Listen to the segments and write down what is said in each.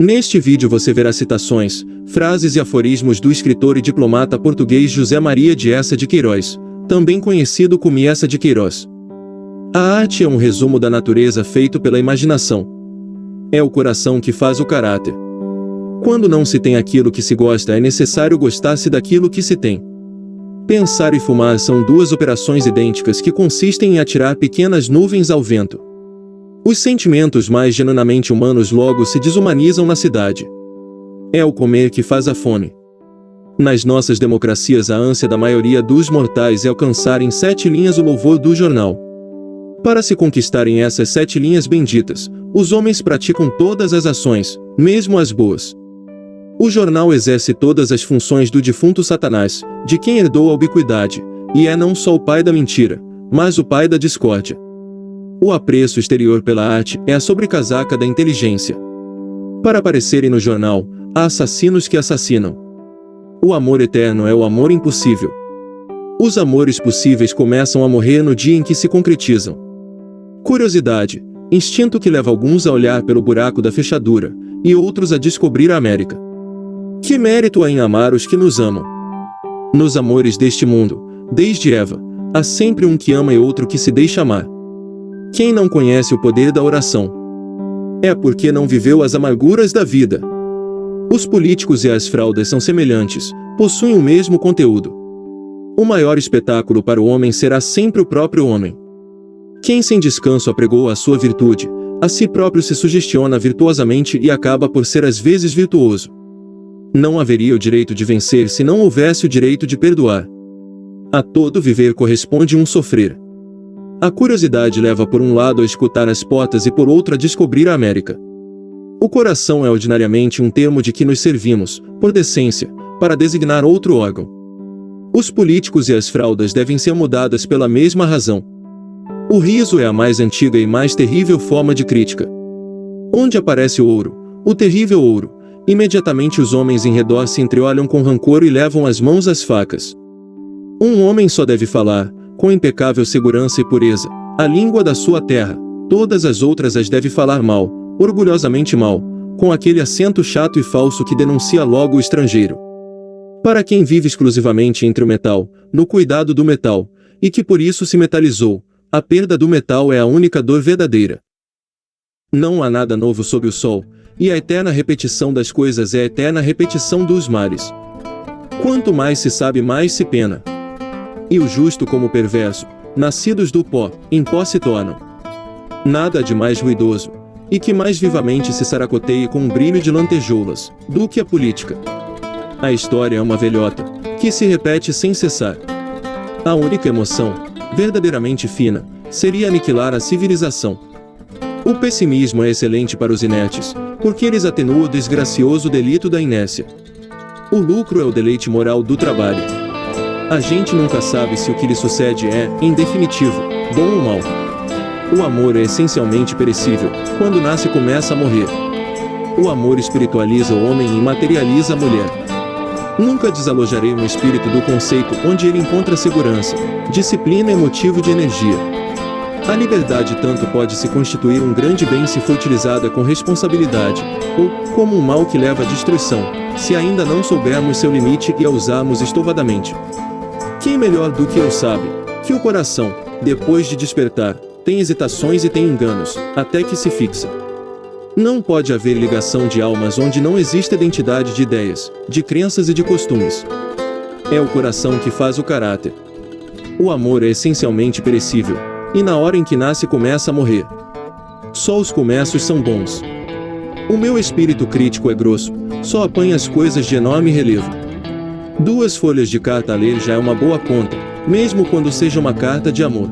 Neste vídeo você verá citações, frases e aforismos do escritor e diplomata português José Maria de Eça de Queiroz, também conhecido como Eça de Queiroz. A arte é um resumo da natureza feito pela imaginação. É o coração que faz o caráter. Quando não se tem aquilo que se gosta, é necessário gostar-se daquilo que se tem. Pensar e fumar são duas operações idênticas que consistem em atirar pequenas nuvens ao vento. Os sentimentos mais genuinamente humanos logo se desumanizam na cidade. É o comer que faz a fome. Nas nossas democracias, a ânsia da maioria dos mortais é alcançar em 7 linhas o louvor do jornal. Para se conquistarem essas 7 linhas benditas, os homens praticam todas as ações, mesmo as boas. O jornal exerce todas as funções do defunto Satanás, de quem herdou a ubiquidade, e é não só o pai da mentira, mas o pai da discórdia. O apreço exterior pela arte é a sobrecasaca da inteligência. Para aparecerem no jornal, há assassinos que assassinam. O amor eterno é o amor impossível. Os amores possíveis começam a morrer no dia em que se concretizam. Curiosidade, instinto que leva alguns a olhar pelo buraco da fechadura, e outros a descobrir a América. Que mérito há em amar os que nos amam? Nos amores deste mundo, desde Eva, há sempre um que ama e outro que se deixa amar. Quem não conhece o poder da oração? É porque não viveu as amarguras da vida. Os políticos e as fraudas são semelhantes, possuem o mesmo conteúdo. O maior espetáculo para o homem será sempre o próprio homem. Quem sem descanso apregou a sua virtude, a si próprio se sugestiona virtuosamente e acaba por ser às vezes virtuoso. Não haveria o direito de vencer se não houvesse o direito de perdoar. A todo viver corresponde um sofrer. A curiosidade leva por um lado a escutar as portas e por outro a descobrir a América. O coração é ordinariamente um termo de que nos servimos, por decência, para designar outro órgão. Os políticos e as fraudas devem ser mudadas pela mesma razão. O riso é a mais antiga e mais terrível forma de crítica. Onde aparece o ouro, o terrível ouro, imediatamente os homens em redor se entreolham com rancor e levam as mãos às facas. Um homem só deve falar, com impecável segurança e pureza, a língua da sua terra, todas as outras as deve falar mal, orgulhosamente mal, com aquele acento chato e falso que denuncia logo o estrangeiro. Para quem vive exclusivamente entre o metal, no cuidado do metal, e que por isso se metalizou, a perda do metal é a única dor verdadeira. Não há nada novo sob o sol, e a eterna repetição das coisas é a eterna repetição dos mares. Quanto mais se sabe, mais se pena. E o justo como o perverso, nascidos do pó, em pó se tornam. Nada de mais ruidoso, e que mais vivamente se saracoteie com um brilho de lantejoulas, do que a política. A história é uma velhota, que se repete sem cessar. A única emoção, verdadeiramente fina, seria aniquilar a civilização. O pessimismo é excelente para os inertes, porque eles atenuam o desgracioso delito da inércia. O lucro é o deleite moral do trabalho. A gente nunca sabe se o que lhe sucede é, em definitivo, bom ou mal. O amor é essencialmente perecível, quando nasce começa a morrer. O amor espiritualiza o homem e materializa a mulher. Nunca desalojarei um espírito do conceito onde ele encontra segurança, disciplina e motivo de energia. A liberdade tanto pode se constituir um grande bem se for utilizada com responsabilidade, ou, como um mal que leva à destruição, se ainda não soubermos seu limite e a usarmos estovadamente. Quem melhor do que eu sabe, que o coração, depois de despertar, tem hesitações e tem enganos, até que se fixa. Não pode haver ligação de almas onde não exista identidade de ideias, de crenças e de costumes. É o coração que faz o caráter. O amor é essencialmente perecível, e na hora em que nasce começa a morrer. Só os começos são bons. O meu espírito crítico é grosso, só apanha as coisas de enorme relevo. 2 folhas de carta a ler já é uma boa conta, mesmo quando seja uma carta de amor.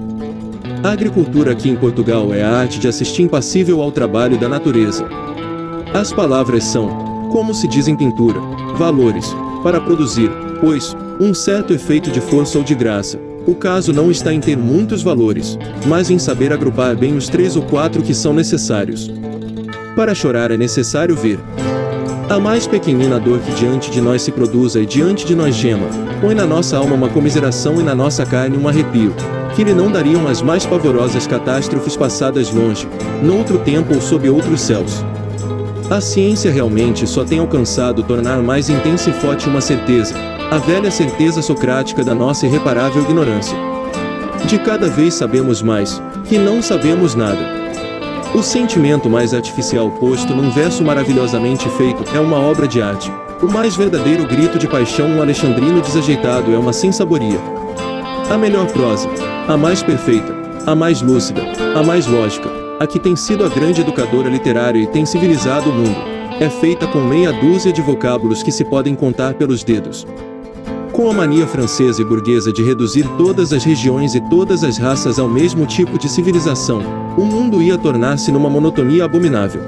A agricultura aqui em Portugal é a arte de assistir impassível ao trabalho da natureza. As palavras são, como se diz em pintura, valores, para produzir, pois, um certo efeito de força ou de graça. O caso não está em ter muitos valores, mas em saber agrupar bem os 3 ou 4 que são necessários. Para chorar é necessário ver. A mais pequenina dor que diante de nós se produza e diante de nós gema, põe na nossa alma uma comiseração e na nossa carne um arrepio, que lhe não dariam as mais pavorosas catástrofes passadas longe, noutro tempo ou sob outros céus. A ciência realmente só tem alcançado tornar mais intensa e forte uma certeza, a velha certeza socrática da nossa irreparável ignorância. De cada vez sabemos mais, que não sabemos nada. O sentimento mais artificial posto num verso maravilhosamente feito é uma obra de arte. O mais verdadeiro grito de paixão um alexandrino desajeitado é uma sensaboria. A melhor prosa, a mais perfeita, a mais lúcida, a mais lógica, a que tem sido a grande educadora literária e tem civilizado o mundo, é feita com meia dúzia de vocábulos que se podem contar pelos dedos. Com a mania francesa e burguesa de reduzir todas as regiões e todas as raças ao mesmo tipo de civilização, o mundo ia tornar-se numa monotonia abominável.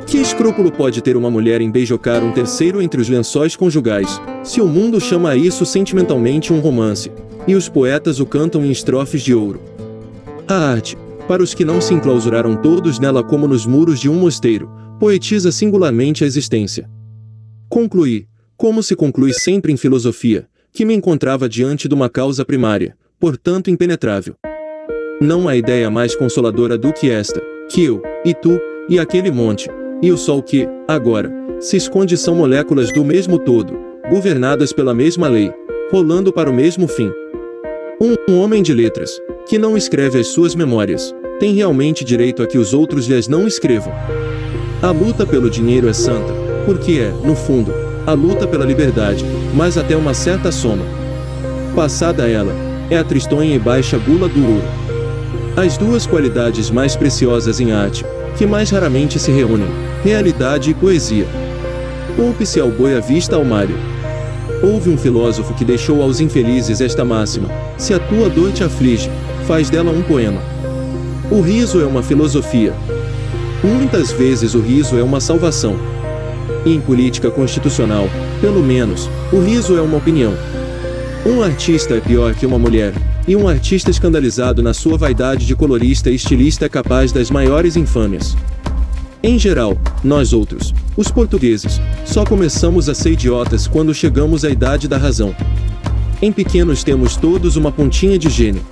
Que escrúpulo pode ter uma mulher em beijocar um terceiro entre os lençóis conjugais, se o mundo chama a isso sentimentalmente um romance, e os poetas o cantam em estrofes de ouro? A arte, para os que não se enclausuraram todos nela como nos muros de um mosteiro, poetiza singularmente a existência. Concluí, como se conclui sempre em filosofia, que me encontrava diante de uma causa primária, portanto impenetrável. Não há ideia mais consoladora do que esta, que eu, e tu, e aquele monte, e o sol que, agora, se esconde são moléculas do mesmo todo, governadas pela mesma lei, rolando para o mesmo fim. Um homem de letras, que não escreve as suas memórias, tem realmente direito a que os outros lhes não escrevam. A luta pelo dinheiro é santa, porque é, no fundo, a luta pela liberdade, mas até uma certa soma. Passada ela, é a tristonha e baixa gula do ouro. As duas qualidades mais preciosas em arte, que mais raramente se reúnem, realidade e poesia. Poupe-se ao boi à vista ao malho. Houve um filósofo que deixou aos infelizes esta máxima: se a tua dor te aflige, faz dela um poema. O riso é uma filosofia. Muitas vezes o riso é uma salvação. E em política constitucional, pelo menos, o riso é uma opinião. Um artista é pior que uma mulher, e um artista escandalizado na sua vaidade de colorista e estilista é capaz das maiores infâmias. Em geral, nós outros, os portugueses, só começamos a ser idiotas quando chegamos à idade da razão. Em pequenos temos todos uma pontinha de gênio.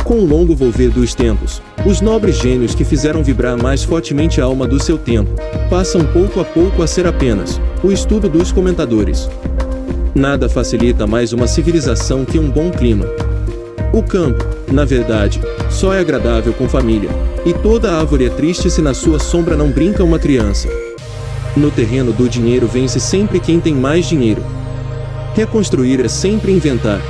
Com o longo volver dos tempos, os nobres gênios que fizeram vibrar mais fortemente a alma do seu tempo, passam pouco a pouco a ser apenas o estudo dos comentadores. Nada facilita mais uma civilização que um bom clima. O campo, na verdade, só é agradável com família, e toda árvore é triste se na sua sombra não brinca uma criança. No terreno do dinheiro vence sempre quem tem mais dinheiro. Reconstruir é sempre inventar,